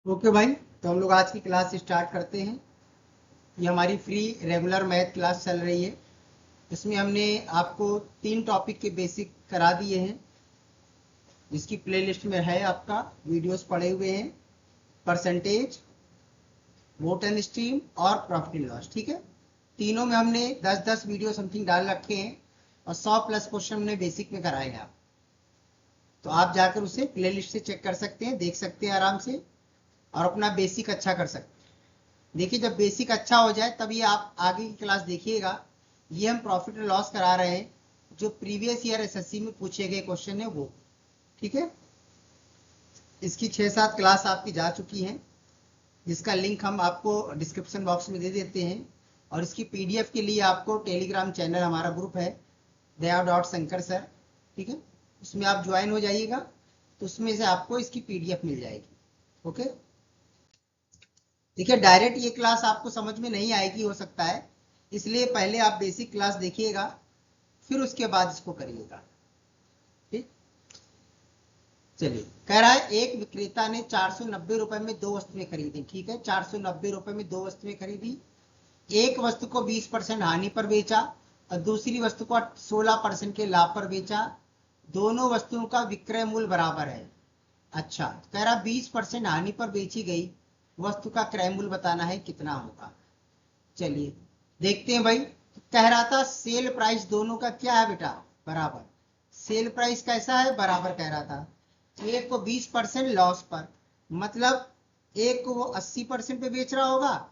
Okay भाई, तो हम लोग आज की क्लास स्टार्ट करते हैं। ये हमारी फ्री रेगुलर मैथ क्लास चल रही है। इसमें हमने आपको 3 टॉपिक के बेसिक करा दिए हैं, जिसकी प्लेलिस्ट में है आपका वीडियोस पड़े हुए हैं। परसेंटेज, वोट एंड स्ट्रीम और प्रॉफिट एंड लॉस। ठीक है, तीनों में हमने 10-10 वीडियो समथिंग डाल रखे हैं और 100 प्लस क्वेश्चन हमने बेसिक में कराए हैं। आप तो आप जाकर उसे प्लेलिस्ट से चेक कर सकते हैं, देख सकते हैं आराम से और अपना बेसिक अच्छा कर सकते हैं। देखिए, जब बेसिक अच्छा हो जाए तभी आप आगे की क्लास देखिएगा। ये हम प्रॉफिट एंड लॉस करा रहे हैं, जो प्रीवियस ईयर एसएससी में पूछे गए क्वेश्चन है वो। ठीक है, इसकी 6-7 क्लास आपकी जा चुकी हैं, जिसका लिंक हम आपको डिस्क्रिप्शन बॉक्स में दे देते हैं। और इसकी पीडीएफ के लिए आपको टेलीग्राम चैनल हमारा ग्रुप है, दया.शंकर सर। ठीक है, उसमें आप ज्वाइन हो जाइएगा, तो उसमें से आपको इसकी पीडीएफ मिल जाएगी। ओके, देखिए डायरेक्ट ये क्लास आपको समझ में नहीं आएगी हो सकता है, इसलिए पहले आप बेसिक क्लास देखिएगा, फिर उसके बाद इसको करिएगा। ठीक, चलिए। कह रहा है एक विक्रेता ने 490 रुपए में 2 वस्तुएं खरीदी। ठीक है, 490 रुपए में 2 वस्तुएं खरीदी। एक वस्तु को 20% हानि पर बेचा और दूसरी वस्तु को 16% के लाभ पर बेचा। दोनों वस्तुओं का विक्रय मूल्य बराबर है। अच्छा, कह रहा 20% हानि पर बेची गई वस्तु का क्रय मूल्य बताना है, कितना होगा। चलिए देखते हैं भाई। कह रहा था सेल प्राइस दोनों का क्या है बेटा, बराबर। सेल प्राइस कैसा है, बराबर कह रहा था। एक को 20% लॉस पर, मतलब एक को वो 80% पे बेच रहा होगा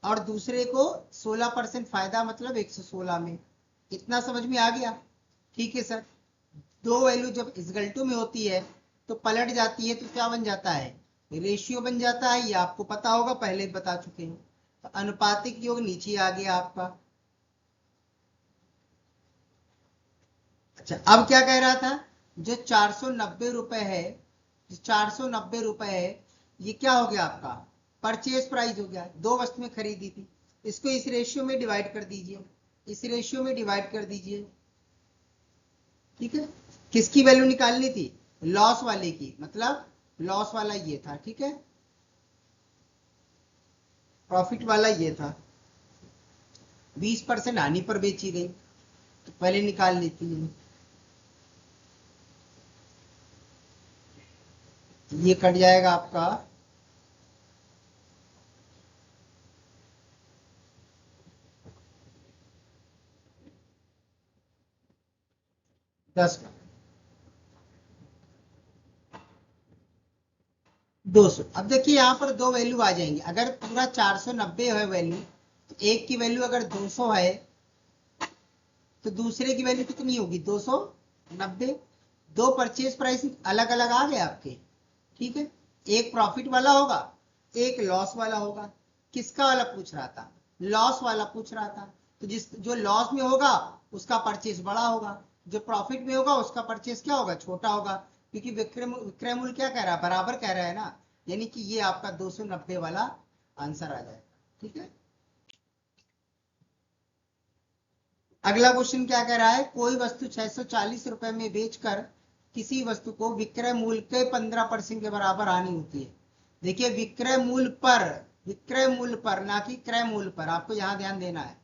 और दूसरे को 16% फायदा, मतलब 116 में। इतना समझ में आ गया। ठीक है सर, दो वैल्यू जब इजगल्टू में होती है तो पलट जाती है, तो क्या बन जाता है, रेशियो बन जाता है। ये आपको पता होगा, पहले बता चुके हैं। तो अनुपातिक योग नीचे आ गया आपका। अच्छा, अब क्या कह रहा था, जो 490 रुपए है, जो 490 रुपए है, ये क्या हो गया आपका, परचेज प्राइस हो गया। 2 वस्तुएं खरीदी थी, इसको इस रेशियो में डिवाइड कर दीजिए, इस रेशियो में डिवाइड कर दीजिए। ठीक है, किसकी वैल्यू निकालनी थी, लॉस वाले की, मतलब लॉस वाला ये था। ठीक है, प्रॉफिट वाला ये था। 20% हानि पर बेची गई, तो पहले निकाल लेती है। ये कट जाएगा आपका 10 का 200। अब देखिए यहाँ पर दो वैल्यू आ जाएंगे। अगर पूरा 490 है वैल्यू, तो एक की वैल्यू अगर 200 है तो दूसरे की वैल्यू कितनी होगी, 290। दो परचेज प्राइस अलग अलग आ गए आपके। ठीक है, एक प्रॉफिट वाला होगा, एक लॉस वाला होगा। किसका वाला पूछ रहा था, लॉस वाला पूछ रहा था। तो जो लॉस में होगा उसका परचेज बड़ा होगा, जो प्रॉफिट में होगा उसका परचेज क्या होगा, छोटा होगा। क्योंकि विक्रय मूल्य क्या कह रहा है, बराबर कह रहा है ना, यानी कि ये आपका 290 वाला आंसर आ जाएगा। ठीक है, अगला क्वेश्चन क्या कह रहा है, कोई वस्तु 640 रुपए में बेचकर किसी वस्तु को विक्रय मूल्य के 15% के बराबर हानि होती है। देखिए, विक्रय मूल्य पर, विक्रय मूल्य पर, ना कि क्रय मूल्य पर, आपको यहां ध्यान देना है।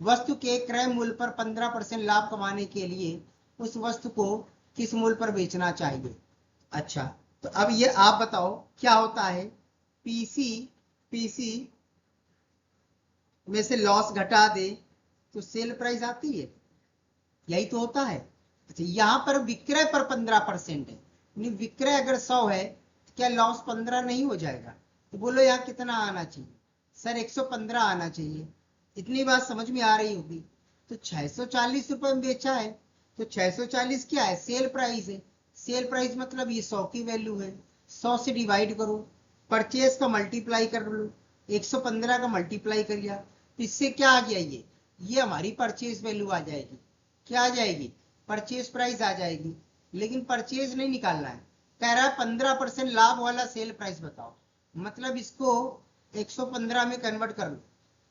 वस्तु के क्रय मूल्य पर 15% लाभ कमाने के लिए उस वस्तु को किस मूल्य पर बेचना चाहिए। अच्छा, तो अब ये आप बताओ क्या होता है, पीसी, पीसी में से लॉस घटा दे तो सेल प्राइस आती है, यही तो होता है। अच्छा, यहां पर विक्रय पर 15% है, यानी विक्रय अगर 100 है तो क्या लॉस 15 नहीं हो जाएगा। तो बोलो यहाँ कितना आना चाहिए, सर 115 आना चाहिए। इतनी बात समझ में आ रही होगी। तो 640 रुपए में बेचा है, तो 640 क्या है, सेल प्राइस है। सेल प्राइस मतलब ये 100 की वैल्यू है, 100 से डिवाइड करो, परचेज का मल्टीप्लाई कर लो, 115 का मल्टीप्लाई कर लिया, तो इससे क्या आ गया, ये हमारी परचेज वैल्यू आ जाएगी। क्या आ जाएगी, परचेज प्राइस आ जाएगी। लेकिन परचेज नहीं निकालना है, कह रहा है 15% लाभ वाला सेल प्राइस बताओ, मतलब इसको 115 में कन्वर्ट कर लो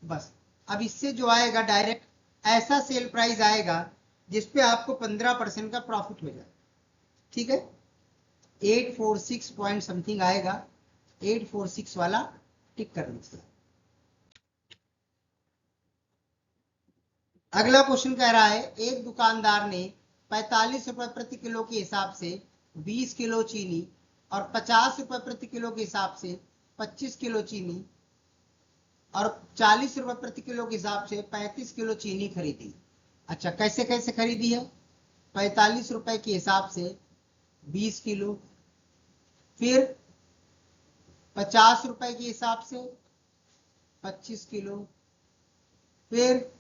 बस। अब इससे जो आएगा डायरेक्ट ऐसा सेल प्राइस आएगा जिसपे आपको 15% का प्रॉफिट हो जाए। ठीक है, 846 पॉइंट समथिंग आएगा, 846 वाला टिक कर लीजिए। अगला क्वेश्चन कह रहा है एक दुकानदार ने 45 रुपए प्रति किलो के हिसाब से 20 किलो चीनी और 50 रुपए प्रति किलो के हिसाब से 25 किलो चीनी और 40 रुपए प्रति किलो के हिसाब से 35 किलो चीनी खरीदी। अच्छा, कैसे कैसे खरीदी है? 45 रुपए के हिसाब से 20 किलो, फिर 50 रुपए के हिसाब से 25 किलो, फिर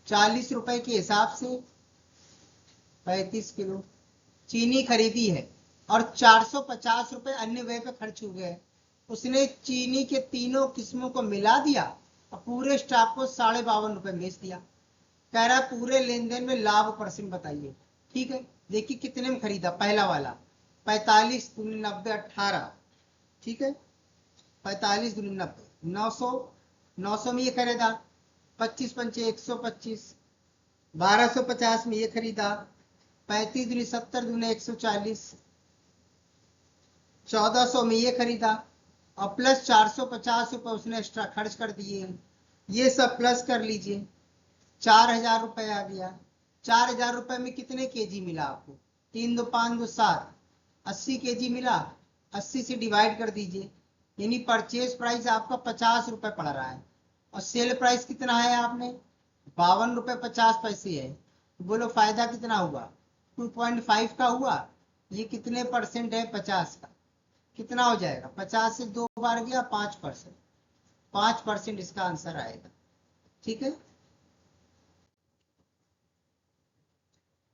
40 रुपए के हिसाब से 35 किलो चीनी खरीदी है और 450 रुपए अन्य व्यय पे खर्च हुए हैं। उसने चीनी के तीनों किस्मों को मिला दिया और पूरे स्टॉक को 52.5 रुपए बेच दिया। कह रहा है पूरे लेन देन में लाभ परसेंट बताइए। ठीक है, देखिए कितने में खरीदा। पहला वाला 45 दूनी 90 18, ठीक है, 45 दूनी 90 900, 900 में ये खरीदा। 25 पंचे 125, 1250 में ये खरीदा। 35 दूनी 70 दूनी 140, 1400 में ये खरीदा और प्लस 450 रुपए उसने एक्स्ट्रा खर्च कर दिए। ये सब प्लस कर लीजिए, 4000 रुपए आ गया। 4000 रुपए में कितने केजी मिला आपको? 3 2 5 2 7, 80 केजी मिला। 80 से डिवाइड कर दीजिए, यानी परचेज प्राइस आपका 50 रुपए पड़ रहा है और सेल प्राइस कितना है आपने 52 रुपए 50 पैसे है। बोलो फायदा कितना हुआ? 2.5 का हुआ। ये कितने परसेंट है? 50 का। कितना हो जाएगा? 50 से 2 बार गया 5%। 5% इसका आंसर आएगा। ठीक है,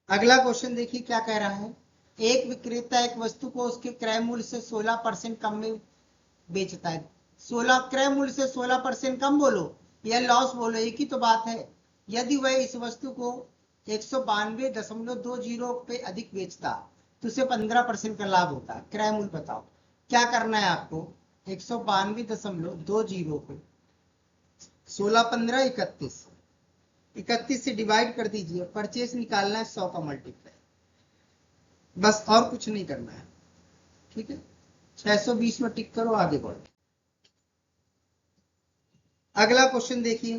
अगला क्वेश्चन देखिए क्या कह रहा है। एक विक्रेता एक वस्तु को उसके क्रय मूल्य से 16% कम में बेचता है। 16 क्रय मूल्य से 16% कम बोलो या लॉस बोलो, एक ही तो बात है। यदि वह इस वस्तु को 192.20 पे अधिक बेचता तो उसे 15% का लाभ होता। क्रय मूल्य बताओ, क्या करना है आपको? 192.20 पे 16 15 31, 31 से डिवाइड कर दीजिए। परचेस निकालना है 100 का मल्टीप्लाई, बस और कुछ नहीं करना है। ठीक है, 620 में टिक करो, आगे बढ़ो। अगला क्वेश्चन देखिए,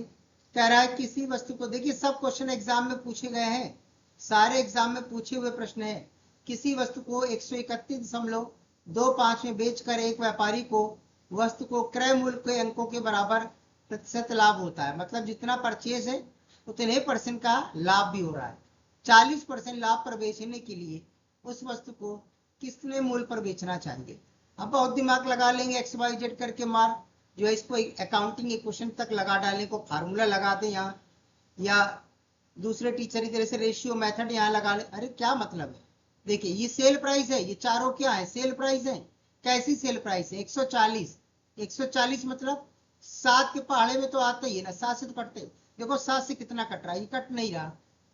कह रहा है किसी वस्तु को, देखिए सब क्वेश्चन एग्जाम में पूछे गए हैं, सारे एग्जाम में पूछे हुए प्रश्न है। किसी वस्तु को 131.25 में बेचकर एक व्यापारी को वस्तु को क्रय मूल्य के अंकों के बराबर प्रतिशत लाभ होता है। मतलब जितना परचेज है उतने परसेंट का लाभ भी हो रहा है। 40% लाभ पर बेचने के लिए उस वस्तु को कितने मूल्य पर बेचना चाहिए? अब बहुत दिमाग लगा लेंगे, XYZ करके मार जो है इसको अकाउंटिंग इक्वेशन तक लगा डालने को फार्मूला लगा दे यहाँ, या दूसरे टीचर की तरह से रेशियो मेथड यहाँ लगा ले। अरे क्या मतलब है? देखिए ये सेल प्राइस है, ये चारों क्या है? सेल प्राइस है। कैसी सेल प्राइस है? 140। 140 मतलब 7 के पहाड़े में तो आता ही है ना, 7 से तो कटते। देखो 7 से कितना कट रहा है? ये कट नहीं रहा,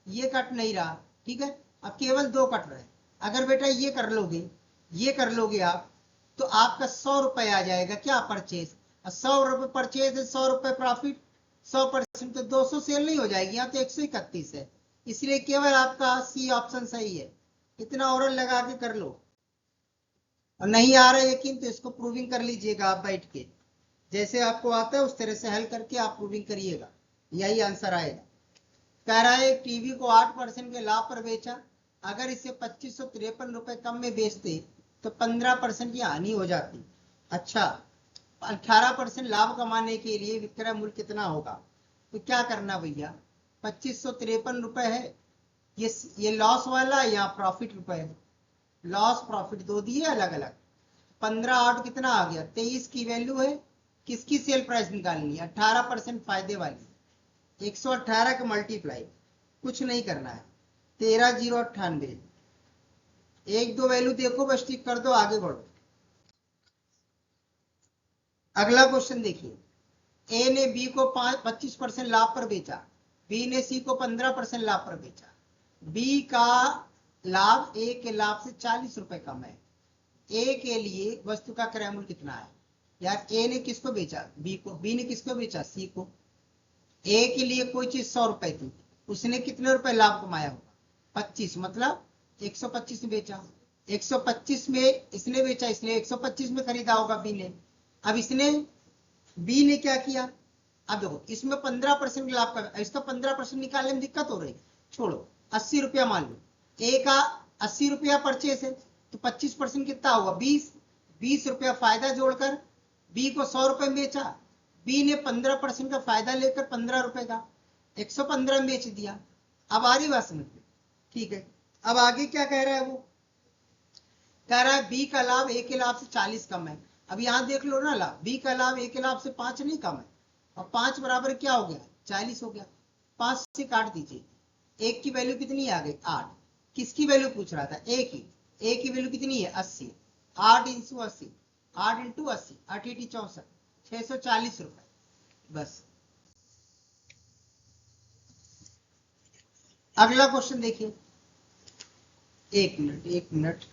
ये कट नहीं रहा। ठीक है, अब केवल 2 कट रहे हैं। अगर बेटा ये कर लोगे, ये कर लोगे आप, तो आपका 100 रुपए आ जाएगा क्या परचेज। 100 रुपए परचेज है, 100 रुपए प्रॉफिट। 100% तो 200 सेल नहीं हो जाएगी, यहाँ तो 131 है। इसलिए केवल आपका सी ऑप्शन सही है। इतना ओरल लगा के कर लो, और नहीं आ रहा है यकीन तो इसको प्रूविंग कर लीजिएगा आप बैठ के। जैसे आपको आता है उस तरह से हल करके आप प्रूविंग करिएगा, यही आंसर आएगा। कह रहा है टीवी को 8% के लाभ पर बेचा। अगर इसे 2553 रुपए कम में बेचते तो 15% की हानि हो जाती। अच्छा, 18% लाभ कमाने के लिए विक्रय मूल्य कितना होगा? तो क्या करना भैया, 2553 रुपए है, ये लॉस वाला या प्रॉफिट रुपए है? लॉस प्रॉफिट दो दिए अलग अलग। 15 8 कितना आ गया? 23 की वैल्यू है। किसकी सेल प्राइस निकालनी है? 18% फायदे वाली। 118 का मल्टीप्लाई, कुछ नहीं करना है। 13,098, 1 2 वैल्यू देखो बस टिक कर दो, आगे बढ़ो। अगला क्वेश्चन देखिए, ए ने बी को 25% लाभ पर बेचा, बी ने सी को 15% लाभ पर बेचा। बी का लाभ ए के लाभ से 40 रुपए कम है। ए के लिए वस्तु का क्रय मूल्य कितना है? यार ए ने किसको बेचा? बी को। बी ने किसको बेचा? सी को। ए के लिए कोई चीज 100 रुपए थी, उसने कितने रुपए लाभ कमाया होगा? 25, मतलब 125 में बेचा। 125 में इसने बेचा, इसलिए 125 में खरीदा होगा बी ने। अब इसने बी ने क्या किया, अब देखो इसमें 15% लाभ का, इसका 15% निकालने में दिक्कत हो रही, छोड़ो 80 रुपया मान लो, ए का 80 रुपया परचेस है, तो 25% कितना हुआ 20 रुपया फायदा जोड़कर बी को 100 रुपए में बेचा, बी ने 15% का फायदा लेकर 15 रुपए का 115 में बेच दिया। अब आ रही बात समझ में, ठीक है। अब आगे क्या कह रहा है, वो कह रहा है बी का लाभ ए के लाभ से 40 कम है। अब यहां देख लो ना, लाभ बी का लाभ ए के लाभ से 5 नहीं कम है, और 5 बराबर क्या हो गया 40 हो गया, 5 से काट दीजिए, एक की वैल्यू कितनी आ गई 8, किसकी वैल्यू पूछ रहा था ए की, ए की वैल्यू कितनी है 80, 8 इंटू 80, 8 इंटू 80, 8 8 64, 640 रुपए। बस अगला क्वेश्चन देखिए, एक मिनट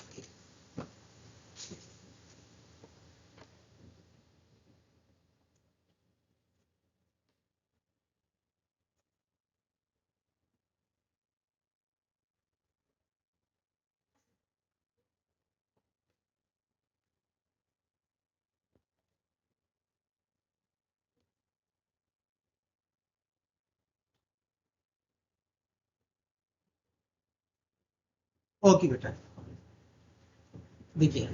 ओके बेटा, देखिए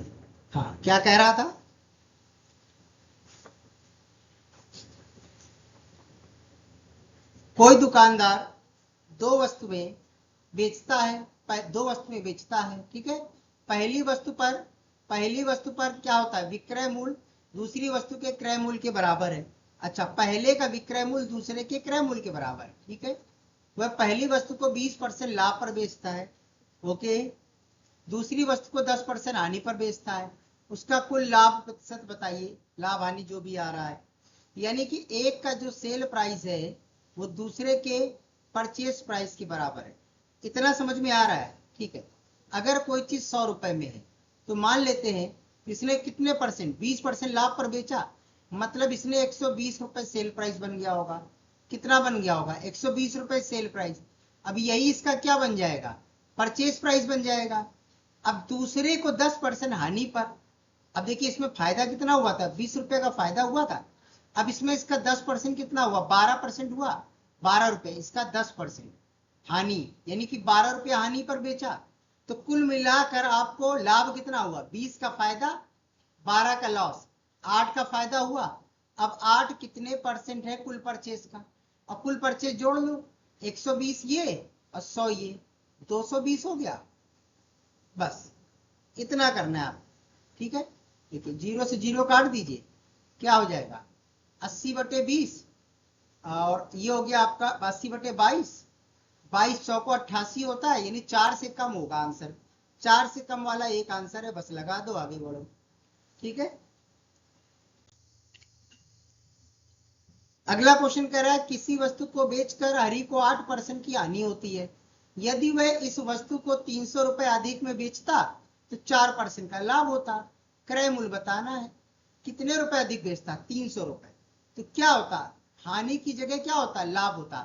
हाँ क्या कह रहा था, कोई दुकानदार दो वस्तुएं बेचता है, दो वस्तुएं बेचता है, ठीक है। पहली वस्तु पर क्या होता है विक्रय मूल्य दूसरी वस्तु के क्रय मूल्य के बराबर है। अच्छा, पहले का विक्रय मूल्य दूसरे के क्रय मूल्य के बराबर है, ठीक है। वह पहली वस्तु को 20% लाभ पर बेचता है, ओके। दूसरी वस्तु को 10% हानि पर बेचता है, उसका कुल लाभ प्रतिशत बताइए, लाभ हानि जो भी आ रहा है। यानी कि एक का जो सेल प्राइस है वो दूसरे के परचेस प्राइस के बराबर है। इतना समझ में आ रहा है, ठीक है। अगर कोई चीज 100 रुपए में है तो मान लेते हैं इसने कितने परसेंट 20% लाभ पर बेचा, मतलब इसने 120 रुपए सेल प्राइस बन गया होगा। कितना बन गया होगा 120 रुपए सेल प्राइस। अब यही इसका क्या बन जाएगा परचेस प्राइस बन जाएगा। अब दूसरे को 10% हानि पर, अब देखिए इसमें फायदा कितना हुआ था 20 रुपए का फायदा हुआ था। अब इसमें इसका 10% कितना हुआ 12% हुआ, 12 रुपए, इसका 10% हानि, यानी कि 12 रुपए हानि पर बेचा। तो कुल मिलाकर आपको लाभ कितना हुआ 20 का फायदा 12 का लॉस, 8 का फायदा हुआ। अब 8 कितने परसेंट है कुल परचेज का, और कुल परचेज जोड़ लो 120 ये और 100 ये, 220 हो गया। बस इतना करना है आप, ठीक है। देखिए 0 से 0 काट दीजिए, क्या हो जाएगा 80/20, और ये हो गया आपका 80/22, 22 को 88 होता है, यानी 4 से कम होगा आंसर, 4 से कम वाला एक आंसर है, बस लगा दो आगे बढ़ो, ठीक है। अगला क्वेश्चन कह रहा है किसी वस्तु को बेचकर हरि को 8% की हानि होती है, यदि वह इस वस्तु को 300 रुपए अधिक में बेचता तो 4% का लाभ होता। क्रय मूल्य बताना है, कितने रुपए अधिक बेचता 300 रुपए, तो क्या होता हानि की जगह क्या होता लाभ होता,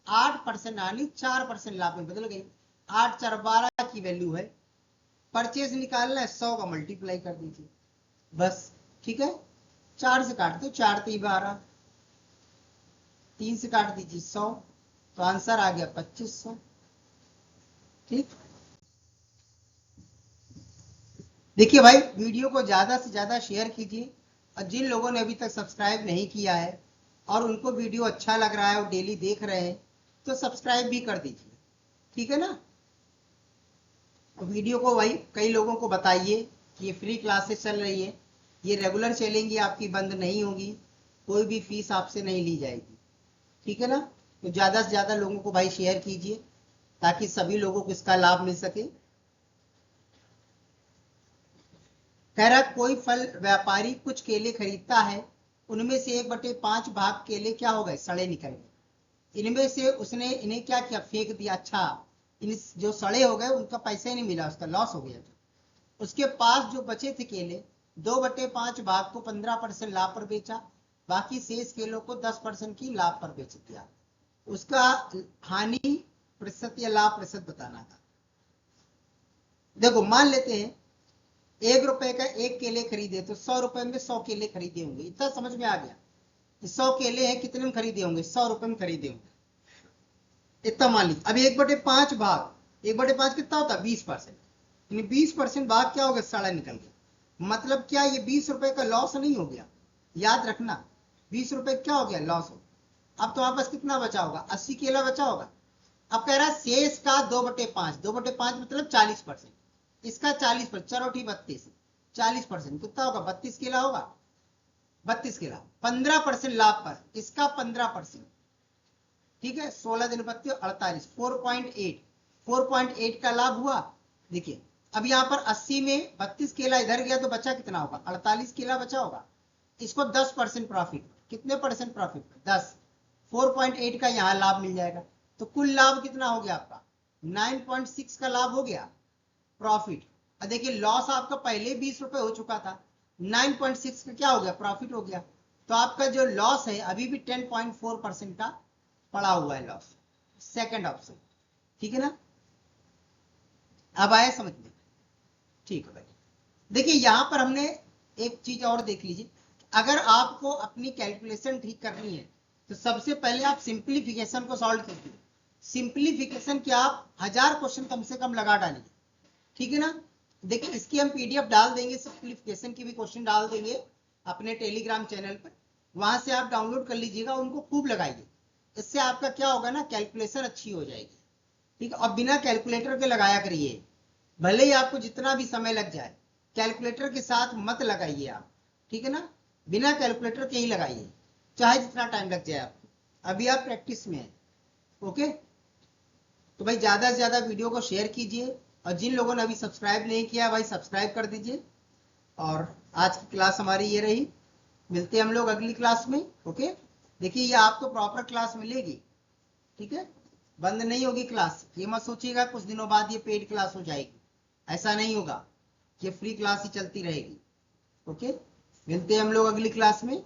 8% हानि 4% लाभ में बदल गई। 8 4 12 की वैल्यू है, परचेज निकालना है 100 का मल्टीप्लाई कर दीजिए, बस ठीक है। 4 से काट दो, 4 3 12, 3 से काट दीजिए 100, तो आंसर आ गया 2500, ठीक। देखिए भाई वीडियो को ज्यादा से ज्यादा शेयर कीजिए, और जिन लोगों ने अभी तक सब्सक्राइब नहीं किया है और उनको वीडियो अच्छा लग रहा है और डेली देख रहे हैं तो सब्सक्राइब भी कर दीजिए, ठीक है ना। वीडियो को भाई कई लोगों को बताइए कि ये फ्री क्लासेस चल रही है, ये रेगुलर चलेंगी, आपकी बंद नहीं होगी, कोई भी फीस आपसे नहीं ली जाएगी, ठीक है ना। तो ज्यादा से ज्यादा लोगों को भाई शेयर कीजिए ताकि सभी लोगों को इसका लाभ मिल सके। कह रहा कोई फल व्यापारी कुछ केले खरीदता है, उनमें से 1/5 भाग केले क्या हो गए सड़े निकल गए, इनमें से उसने इन्हें क्या किया फेंक दिया। अच्छा, इन जो सड़े हो गए उनका पैसा ही नहीं मिला, उसका लॉस हो गया। उसके पास जो बचे थे केले 2/5 भाग को 15% लाभ पर बेचा, बाकी शेष केलों को 10% की लाभ पर बेच दिया। उसका हानि प्रतिशत या लाभ प्रतिशत बताना था। देखो मान लेते हैं 1 रुपए का 1 केले खरीदे तो 100 रुपए में 100 केले खरीदे होंगे। इतना समझ में आ गया? 100 केले हैं, कितने में खरीदे होंगे? 100 रुपए में खरीदे होंगे। इतना मान लीजिए। अब 1/5 भाग, 1/5 कितना होता है? 20%। 20% भाग क्या हो गया? साढ़ा निकल गया। मतलब क्या ये 20 रुपए का लॉस नहीं हो गया? याद रखना, 20 रुपए क्या हो गया? लॉस हो। अब तो आपस कितना बचा होगा? 80 केला बचा होगा। अब कह रहा है शेष का 2/5, 2/5 मतलब 40%, इसका 40%, चलो ठीक 32, 40% कितना होगा? 32 केला होगा। 32 केला, 15% लाभ पर, इसका 15%, ठीक है। 16 दिन 32 48, 4.8 का लाभ हुआ। देखिए अब यहां पर 80 में 32 केला इधर गया तो बचा कितना होगा? 48 केला बचा होगा। इसको 10% प्रॉफिट, कितने परसेंट प्रॉफिट? 10। 4.8 का यहां लाभ मिल जाएगा। तो कुल लाभ कितना हो गया आपका? 9.6 का लाभ हो गया प्रॉफिट। अब देखिए लॉस आपका पहले 20 रुपए हो चुका था, 9.6 का क्या हो गया? प्रॉफिट हो गया। तो आपका जो लॉस है अभी भी 10.4% का पड़ा हुआ है लॉस। सेकंड ऑप्शन, ठीक है ना? अब आया समझ में? ठीक है भाई। देखिए यहां पर हमने एक चीज और देख लीजिए, अगर आपको अपनी कैलकुलेशन ठीक करनी है तो सबसे पहले आप सिंप्लीफिकेशन को सॉल्व कीजिए। सिंप्लीफिकेशन क्या, आप 1000 क्वेश्चन कम से कम लगा डालिए, ठीक है ना? देखिए इसकी हम पीडीएफ डाल देंगे, सिंप्लीफिकेशन की भी क्वेश्चन डाल देंगे अपने टेलीग्राम चैनल पर, वहां से आप डाउनलोड कर लीजिएगा, उनको खूब लगाइए। इससे आपका क्या होगा ना, कैलकुलेशन अच्छी हो जाएगी, ठीक है। और बिना कैलकुलेटर के लगाया करिए, भले ही आपको जितना भी समय लग जाए, कैलकुलेटर के साथ मत लगाइए आप, ठीक है ना? बिना कैलकुलेटर के ही लगाइए, चाहे जितना टाइम लग जाए आपको। अभी आप प्रैक्टिस में है, ओके। तो भाई ज्यादा से ज्यादा वीडियो को शेयर कीजिए, और जिन लोगों ने अभी सब्सक्राइब नहीं किया भाई सब्सक्राइब कर दीजिए। और आज की क्लास हमारी ये रही, मिलते हैं हम लोग अगली क्लास में, ओके। देखिए ये आपको प्रॉपर क्लास मिलेगी, ठीक है, बंद नहीं होगी क्लास। ये मत सोचिएगा कुछ दिनों बाद ये पेड क्लास हो जाएगी, ऐसा नहीं होगा, ये फ्री क्लास ही चलती रहेगी, ओके। मिलते हैं हम लोग अगली क्लास में।